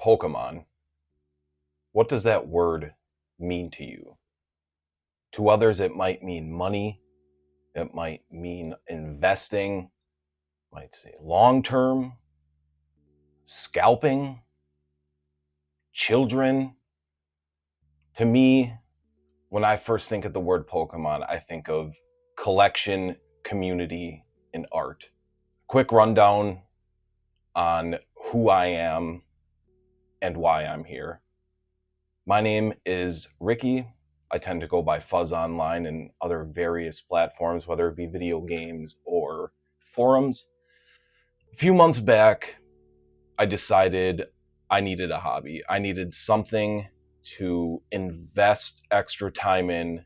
Pokemon. What does that word mean to you? To others, it might mean money. It might mean investing. Might say long term, scalping, children. To me, when I first think of the word Pokemon, I think of collection, community, and art. Quick rundown on who I am and why I'm here. My name is Ricky. I tend to go by Fuzz Online and other various platforms, whether it be video games or forums. A few months back, I decided I needed a hobby. I needed something to invest extra time in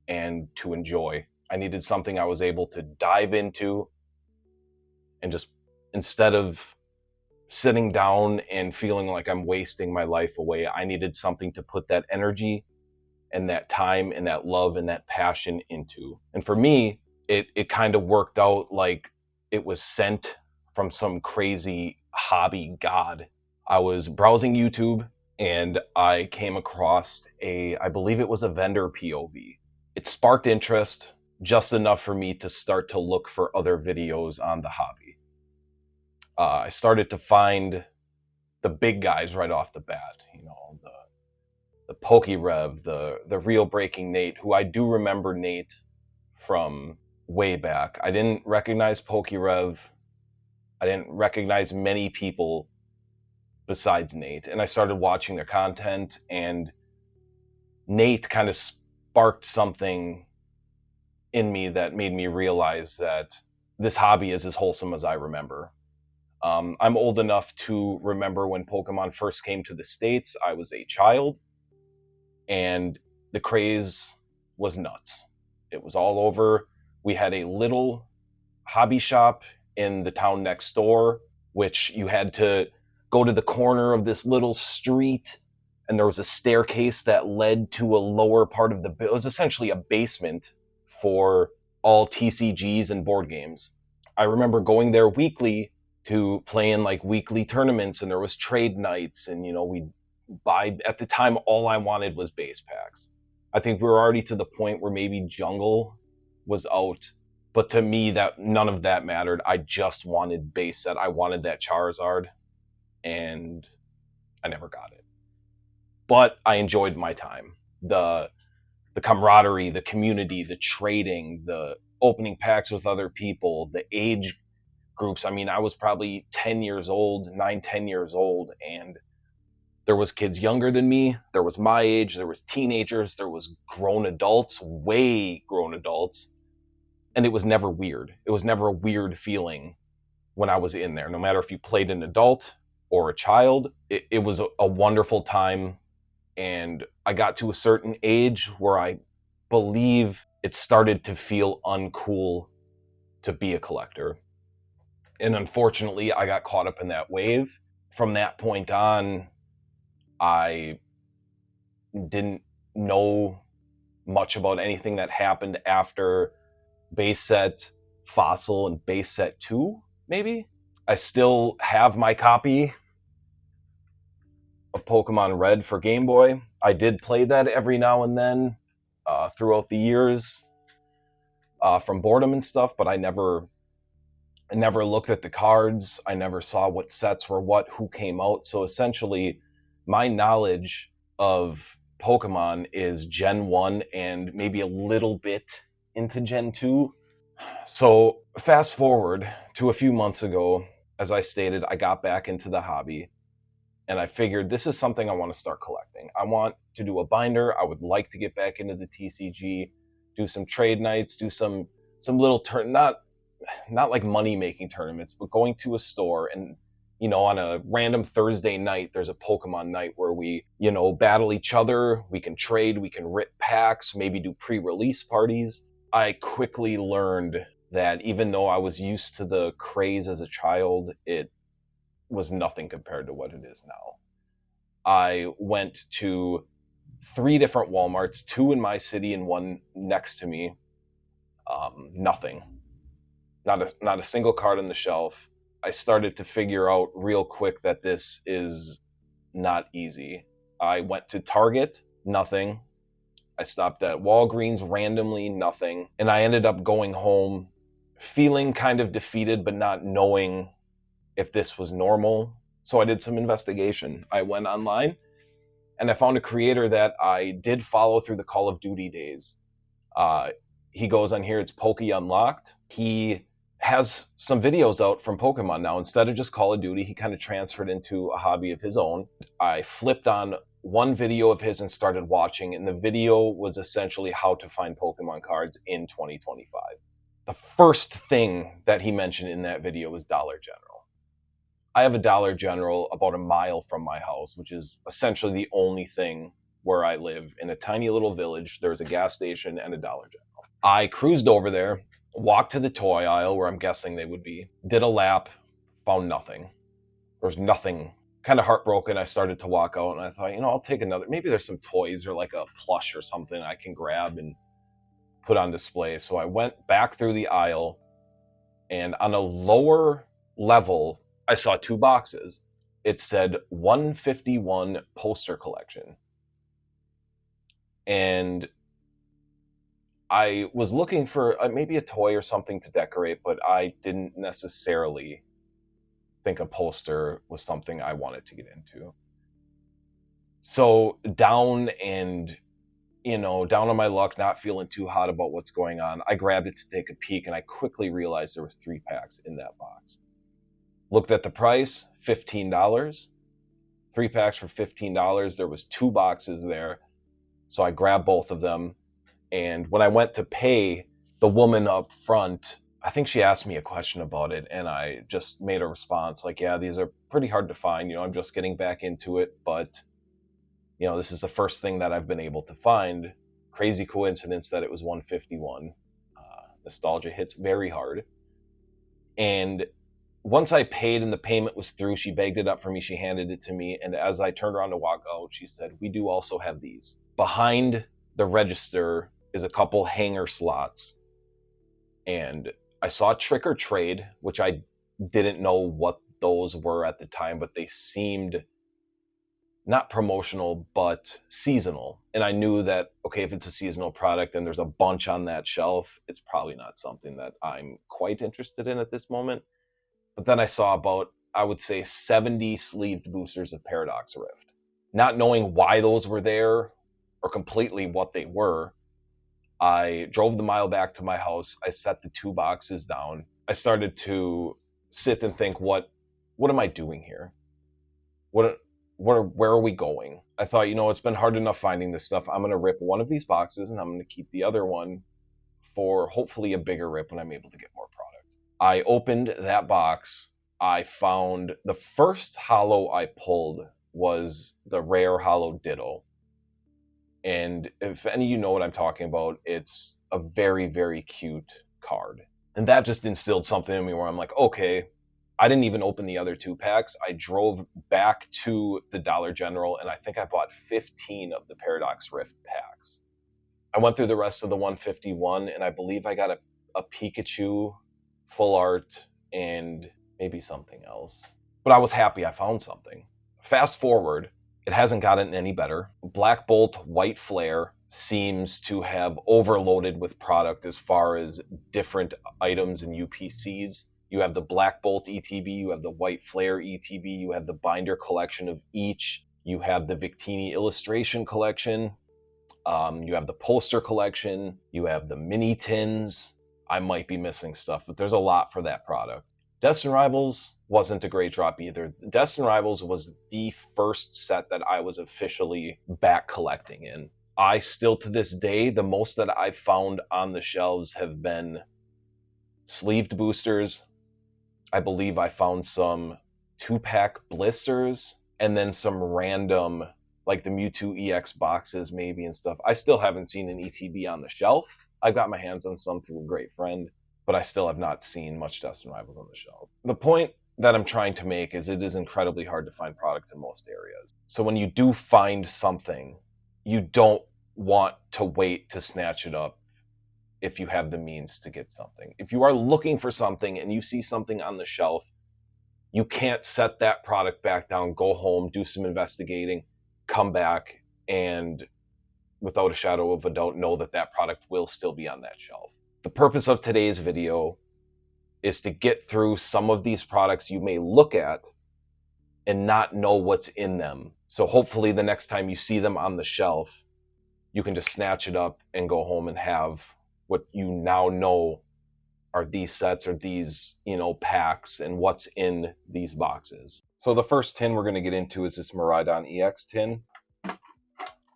and to enjoy. I needed something I was able to dive into and just, instead of sitting down and feeling like I'm wasting my life away, I needed something to put that energy and that time and that love and that passion into. And for me, it kind of worked out like it was sent from some crazy hobby god. I was browsing YouTube and I came across I believe it was a vendor POV. It sparked interest just enough for me to start to look for other videos on the hobby. I started to find the big guys right off the bat, the Pokerev, the real Breaking Nate, who I do remember Nate from way back. I didn't recognize Pokerev. I didn't recognize many people besides Nate. And I started watching their content, and Nate kind of sparked something in me that made me realize that this hobby is as wholesome as I remember. I'm old enough to remember when Pokemon first came to the States. I was a child, and the craze was nuts. It was all over. We had a little hobby shop in the town next door, which you had to go to the corner of this little street, and there was a staircase that led to a lower part of it was essentially a basement for all TCGs and board games. I remember going there weekly to play in like weekly tournaments, and there was trade nights, and we'd buy. At the time, all I wanted was base packs. I think we were already to the point where maybe Jungle was out, but to me, that none of that mattered. I just wanted base set. I wanted that Charizard, and I never got it. But I enjoyed my time. The camaraderie, the community, the trading, the opening packs with other people, the age groups. I mean, I was probably 10 years old, 9, 10 years old, and there was kids younger than me, there was my age, there was teenagers, there was grown adults, way grown adults, and it was never weird. It was never a weird feeling when I was in there. No matter if you played an adult or a child, it was a wonderful time. And I got to a certain age where I believe it started to feel uncool to be a collector. And unfortunately, I got caught up in that wave. From that point on, I didn't know much about anything that happened after base set Fossil and base set 2, maybe. I still have my copy of Pokemon Red for Game Boy. I did play that every now and then throughout the years from boredom and stuff, but I never looked at the cards. I never saw what sets were what, who came out. So essentially, my knowledge of Pokemon is Gen 1 and maybe a little bit into Gen 2. So fast forward to a few months ago, as I stated, I got back into the hobby, and I figured this is something I want to start collecting. I want to do a binder. I would like to get back into the TCG, do some trade nights, do some little not like money making tournaments, but going to a store and on a random Thursday night, there's a Pokemon night where we, battle each other. We can trade, we can rip packs, maybe do pre-release parties. I quickly learned that even though I was used to the craze as a child, it was nothing compared to what it is now. I went to 3 different Walmarts, 2 in my city and 1 next to me. Nothing. Not a single card on the shelf. I started to figure out real quick that this is not easy. I went to Target, nothing. I stopped at Walgreens randomly, nothing. And I ended up going home feeling kind of defeated, but not knowing if this was normal. So I did some investigation. I went online and I found a creator that I did follow through the Call of Duty days. Uh, he goes on here, it's Poke Unlocked. He has some videos out from Pokemon now. Instead of just Call of Duty, he kind of transferred into a hobby of his own. I flipped on one video of his and started watching, and the video was essentially how to find Pokemon cards in 2025. The first thing that he mentioned in that video was Dollar General. I have a Dollar General about a mile from my house, which is essentially the only thing where I live. In a tiny little village, there's a gas station and a Dollar General. I cruised over there, walked to the toy aisle where I'm guessing they would be, did a lap, found nothing. There was nothing. Kind of heartbroken, I started to walk out and I thought, I'll take another. Maybe there's some toys or like a plush or something I can grab and put on display. So I went back through the aisle, and on a lower level, I saw two boxes. It said 151 poster collection. And I was looking for maybe a toy or something to decorate, but I didn't necessarily think a poster was something I wanted to get into. So down on my luck, not feeling too hot about what's going on, I grabbed it to take a peek, and I quickly realized there was 3 packs in that box. Looked at the price, $15. 3 packs for $15. There was 2 boxes there. So I grabbed both of them. And when I went to pay, the woman up front, I think she asked me a question about it, and I just made a response like, yeah, these are pretty hard to find. I'm just getting back into it, but this is the first thing that I've been able to find. Crazy coincidence that it was 151. Nostalgia hits very hard. And once I paid and the payment was through, she bagged it up for me. She handed it to me. And as I turned around to walk out, she said, "We do also have these." Behind the register is a couple hanger slots. And I saw Trick or Trade, which I didn't know what those were at the time, but they seemed not promotional, but seasonal. And I knew that, okay, if it's a seasonal product and there's a bunch on that shelf, it's probably not something that I'm quite interested in at this moment. But then I saw about, I would say, 70 sleeved boosters of Paradox Rift. Not knowing why those were there or completely what they were, I drove the mile back to my house. I set the 2 boxes down. I started to sit and think, what am I doing here? Where are we going? I thought, it's been hard enough finding this stuff. I'm going to rip one of these boxes and I'm going to keep the other one for hopefully a bigger rip when I'm able to get more product. I opened that box. I found the first holo I pulled was the rare holo Ditto. And if any of you know what I'm talking about, it's a very, very cute card. And that just instilled something in me where I'm like, okay, I didn't even open the other 2 packs. I drove back to the Dollar General, and I think I bought 15 of the Paradox Rift packs. I went through the rest of the 151, and I believe I got a Pikachu full art and maybe something else. But I was happy I found something. Fast forward, it hasn't gotten any better. Black Bolt White Flare seems to have overloaded with product as far as different items and UPCs. You have the Black Bolt ETB, you have the White Flare ETB, you have the binder collection of each, you have the Victini illustration collection, you have the poster collection, you have the mini tins. I might be missing stuff, but there's a lot for that product. Destined Rivals wasn't a great drop either. Destined Rivals was the first set that I was officially back collecting in. I still, to this day, the most that I've found on the shelves have been sleeved boosters. I believe I found some 2-pack blisters and then some random, like the Mewtwo EX boxes maybe and stuff. I still haven't seen an ETB on the shelf. I've got my hands on some through a great friend, but I still have not seen much Destined Rivals on the shelf. The point that I'm trying to make is it is incredibly hard to find product in most areas. So when you do find something, you don't want to wait to snatch it up if you have the means to get something. If you are looking for something and you see something on the shelf You can't set that product back down, go home, do some investigating, come back, and without a shadow of a doubt know that that product will still be on that shelf. The purpose of today's video is to get through some of these products you may look at and not know what's in them. So hopefully the next time you see them on the shelf, you can just snatch it up and go home and have what you now know are these sets or these, packs and what's in these boxes. So the first tin we're going to get into is this Miraidon EX tin.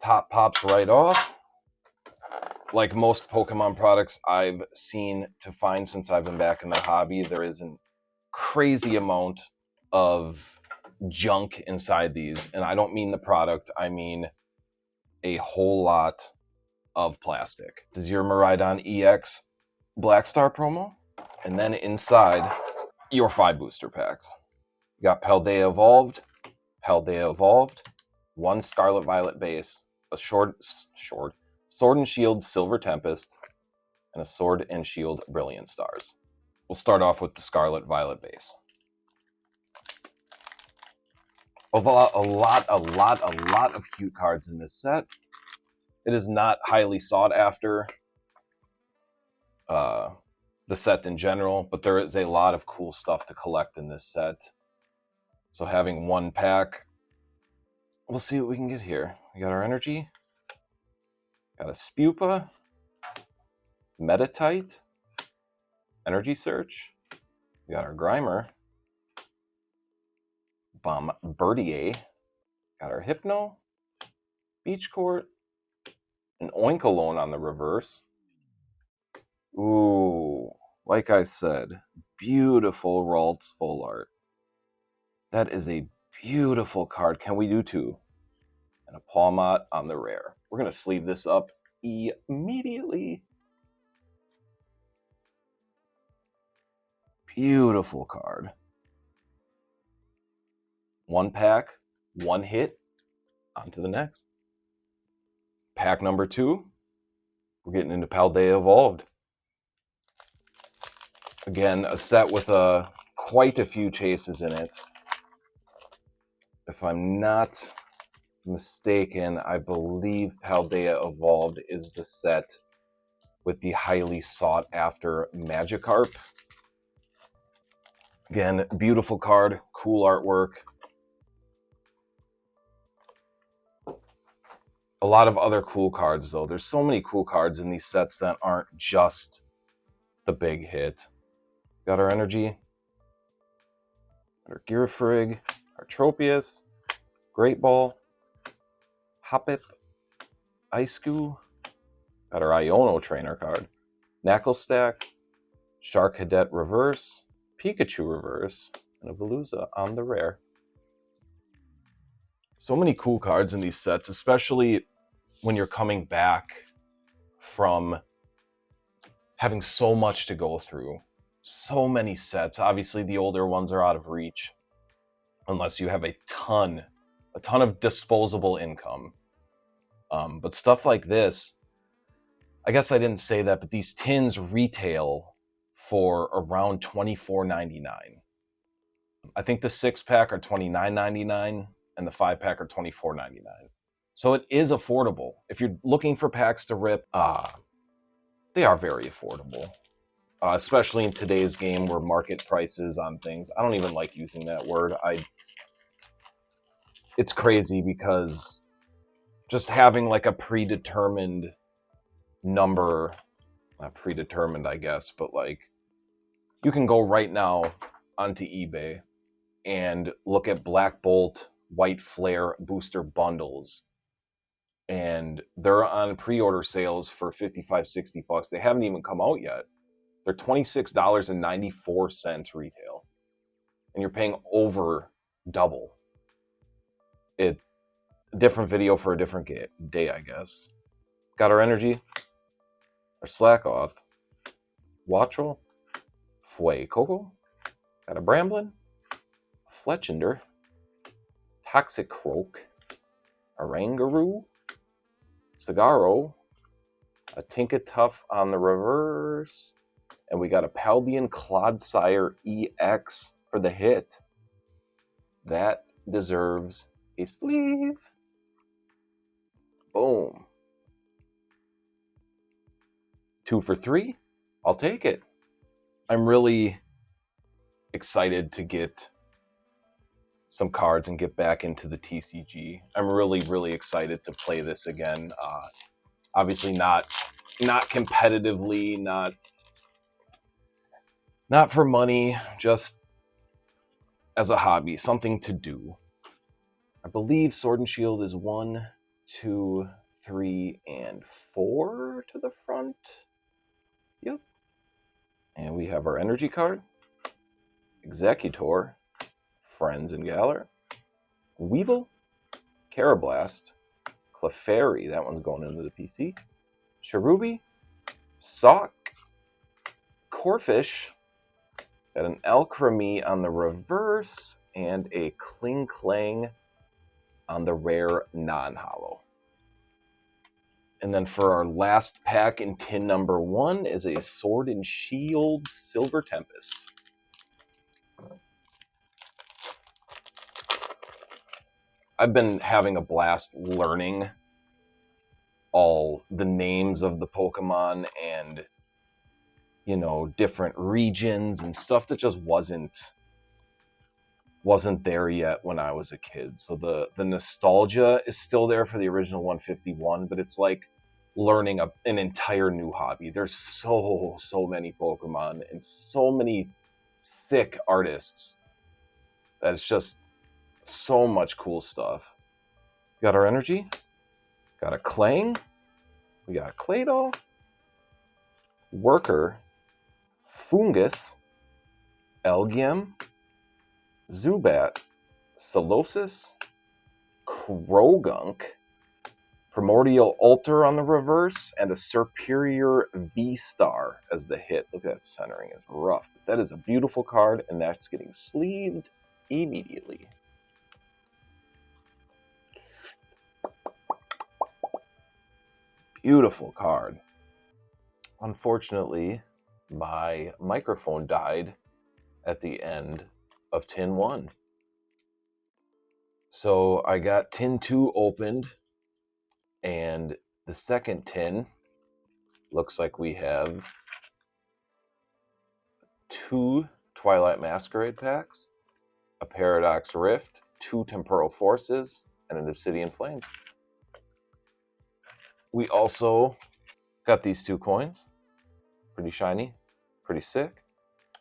Top pops right off. Like most Pokemon products I've seen to find since I've been back in the hobby, there is a crazy amount of junk inside these. And I don't mean the product, I mean a whole lot of plastic. This is your Miraidon EX Black Star promo. And then inside, your 5 booster packs. You got Paldea Evolved, 1 Scarlet Violet base, a Sword and Shield Silver Tempest, and a Sword and Shield Brilliant Stars. We'll start off with the Scarlet Violet base. A lot of cute cards in this set. It is not highly sought after, the set in general, but there is a lot of cool stuff to collect in this set. So having 1 pack, we'll see what we can get here. We got our Energy, got a Spupa, Metatite, Energy Search, we got our Grimer, Bombardier, got our Hypno, Beach Court, an Oinkologne on the reverse. Ooh, like I said, beautiful Ralts full art. That is a beautiful card. Can we do 2? And a Pawmot on the rare. We're going to sleeve this up immediately. Beautiful card. 1 pack, 1 hit, on to the next. Pack number 2, we're getting into Paldea Evolved. Again, a set with quite a few chases in it. If I'm not mistaken, I believe Paldea Evolved is the set with the highly sought after Magikarp. Again, beautiful card, cool artwork. A lot of other cool cards though. There's so many cool cards in these sets that aren't just the big hit. Got our Energy, our Girafrig, our Tropius, Great Ball, Hoppip, Ice Goo, got our Iono trainer card, Knuckle Stack, Shark Cadet reverse, Pikachu reverse, and a Veluza on the rare. So many cool cards in these sets, especially when you're coming back from having so much to go through. So many sets. Obviously, the older ones are out of reach unless you have a ton of disposable income. But stuff like this, I guess I didn't say that, but these tins retail for around $24.99. I think the 6-pack are $29.99 and the 5-pack are $24.99. So it is affordable. If you're looking for packs to rip, they are very affordable. Especially in today's game where market prices on things, I don't even like using that word. It's crazy because just having like a predetermined number, not predetermined, I guess, but like you can go right now onto eBay and look at Black Bolt, White Flare booster bundles, and they're on pre-order sales for $55-$60. They haven't even come out yet. They're $26.94 retail, and you're paying over double. A different video for a different day, I guess. Got our Energy, our Slackoth, Wattrel, Fuecoco, got a Bramblin, Fletchinder, Toxicroak, Oranguru, Cigaro, a Tinkatuff on the reverse, and we got a Paldean Clodsire EX for the hit. That deserves a sleeve. Boom. 2 for 3. I'll take it. I'm really excited to get some cards and get back into the TCG. I'm really excited to play this again. Obviously not competitively, not for money, just as a hobby, something to do. I believe Sword and Shield is 1, 2, 3, and 4 to the front. Yep. And we have our energy card, Executor, Friends and Galar, Weevil, Carablast, Clefairy, that one's going into the PC, Cherubi, Sock, Corphish, got an Alcremie on the reverse, and a Kling Clang on the rare non-hollow. And then for our last pack in tin number 1 is a Sword and Shield Silver Tempest. I've been having a blast learning all the names of the Pokemon and, you know, different regions and stuff that just wasn't there yet when I was a kid. So the nostalgia is still there for the original 151, but it's like learning an entire new hobby. There's so many Pokemon and so many sick artists that it's just so much cool stuff. Got our energy, got a Clang, we got a Claydol, Worker, Fungus, Elgium, Zubat, Solosis, Krogunk, Primordial Altar on the reverse, and a Superior V-Star as the hit. Look at that centering, is rough. But that is a beautiful card, and that's getting sleeved immediately. Beautiful card. Unfortunately, my microphone died at the end of tin 1. So I got tin 2 opened, and the second tin looks like we have 2 Twilight Masquerade packs, a Paradox Rift, 2 Temporal Forces, and an Obsidian Flames. We also got these 2 coins. Pretty shiny, pretty sick.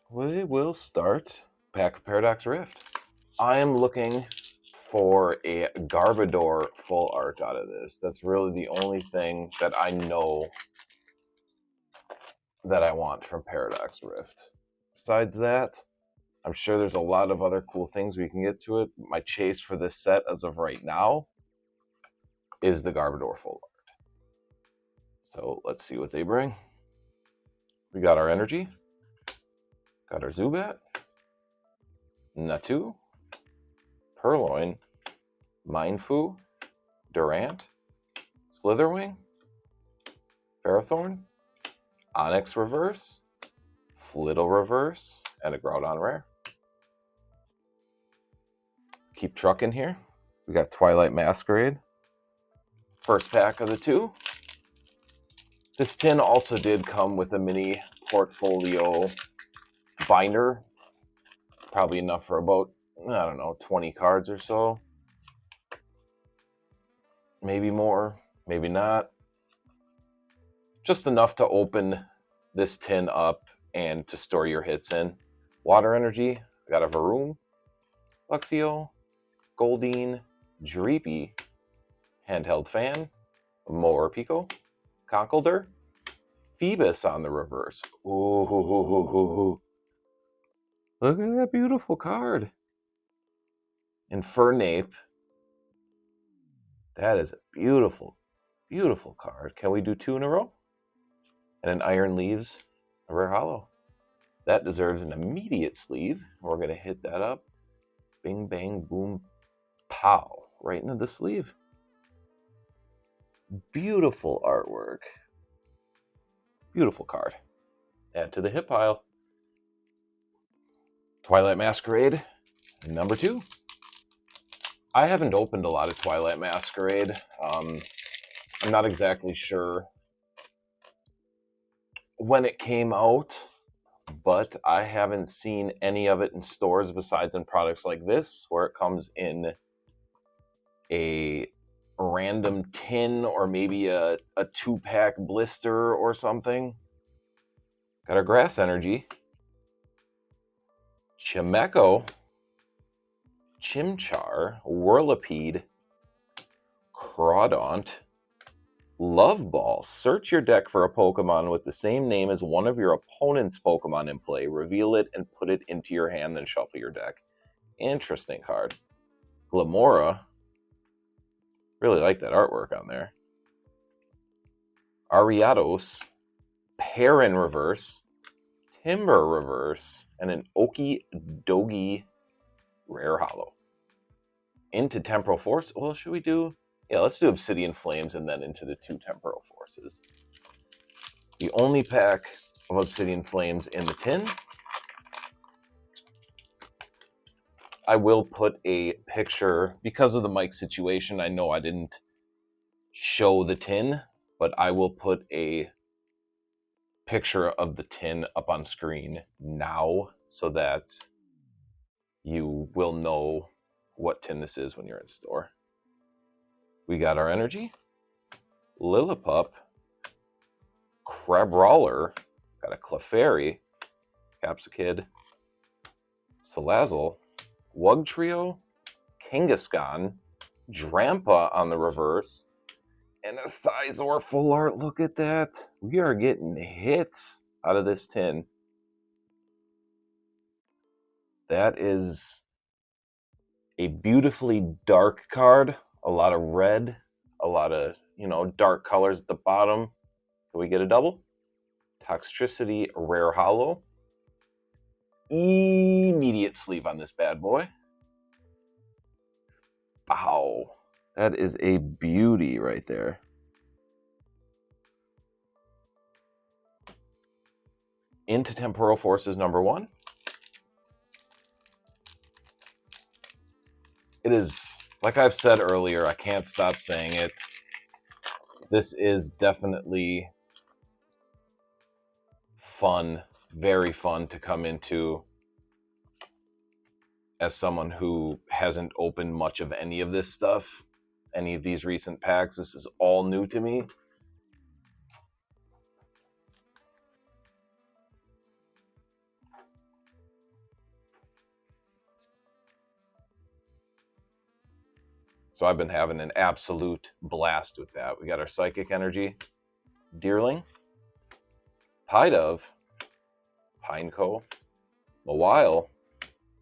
We will start pack of Paradox Rift. I am looking for a Garbodor full art out of this. That's really the only thing that I know that I want from Paradox Rift. Besides that, I'm sure there's a lot of other cool things we can get to it. My chase for this set as of right now is the Garbodor full art. So let's see what they bring. We got our energy, got our Zubat, Natu, Purloin, Mindfu, Durant, Slitherwing, Ferrothorn, Onyx Reverse, Flittle Reverse, and a Groudon Rare. Keep trucking here. We got Twilight Masquerade. First pack of the 2. This tin also did come with a mini portfolio binder. Probably enough for about, I don't know, 20 cards or so. Maybe more, maybe not. Just enough to open this tin up and to store your hits in. Water Energy, I got a Varoom, Luxio, Goldeen, Dreepy, Handheld Fan, Morpeko, Conkeldurr, Phoebus on the reverse. Ooh. Look at that beautiful card. Infernape. That is a beautiful, beautiful card. Can we do 2 in a row? And an Iron Leaves, a rare hollow. That deserves an immediate sleeve. We're going to hit that up. Bing, bang, boom, pow. Right into the sleeve. Beautiful artwork. Beautiful card. Add to the hit pile. Twilight Masquerade, number 2. I haven't opened a lot of Twilight Masquerade. I'm not exactly sure when it came out, but I haven't seen any of it in stores besides in products like this, where it comes in a random tin or maybe a 2-pack blister or something. Got our Grass Energy, Chimecho, Chimchar, Whirlipede, Crawdaunt, Love Ball. Search your deck for a Pokemon with the same name as one of your opponent's Pokemon in play. Reveal it and put it into your hand, then shuffle your deck. Interesting card. Glamora. Really like that artwork on there. Ariados. Pair in reverse. Timber reverse. And an Okie Dogie rare holo. Into Temporal Force. Well, should we do... Yeah, let's do Obsidian Flames and then into the 2 Temporal Forces. The only pack of Obsidian Flames in the tin. I will put a picture, because of the mic situation, I know I didn't show the tin, but I will put a picture of the tin up on screen now so that you will know what tin this is when you're in store. We got our Energy, Lillipup, Crabrawler, got a Clefairy, Capsakid, Salazzle, Wugtrio, Kangaskhan, Drampa on the reverse, and a Sizor full art. Look at that. We are getting hits out of this tin. That is a beautifully dark card. A lot of red, a lot of, dark colors at the bottom. Can we get a double? Toxtricity, rare holo. Immediate sleeve on this bad boy. Wow. That is a beauty right there. Into Temporal Forces number 1. It is, like I've said earlier, I can't stop saying it. This is definitely fun, very fun to come into as someone who hasn't opened much of any of this stuff, any of these recent packs. This is all new to me. So I've been having an absolute blast with that. We got our Psychic Energy, Deerling, Pidove, Pineco, Mawile,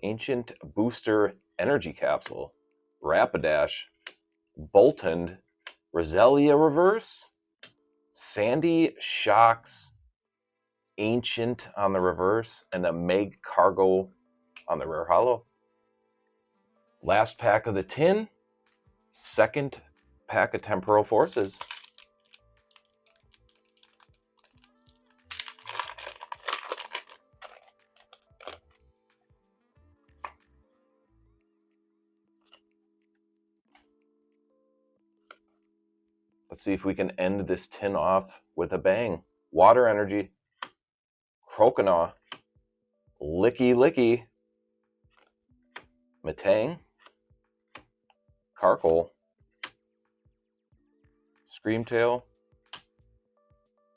Ancient Booster Energy Capsule, Rapidash, Boltund, Roselia Reverse, Sandy Shocks, Ancient on the reverse, and a Meg Cargo on the rare holo. Last pack of the tin, second pack of Temporal Forces. Let's see if we can end this tin off with a bang. Water Energy, Croconaw, Licky Licky, Metang, Carkle, Screamtail,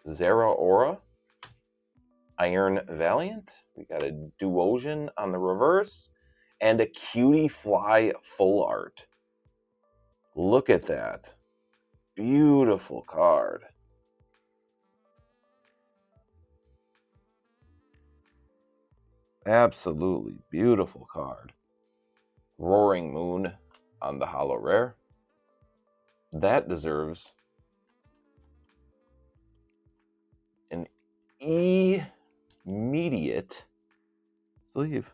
Zeraora, Iron Valiant. We got a Duosion on the reverse, and a Cutie Fly full art. Look at that. Beautiful card. Absolutely beautiful card. Roaring Moon on the holo rare. That deserves an immediate sleeve.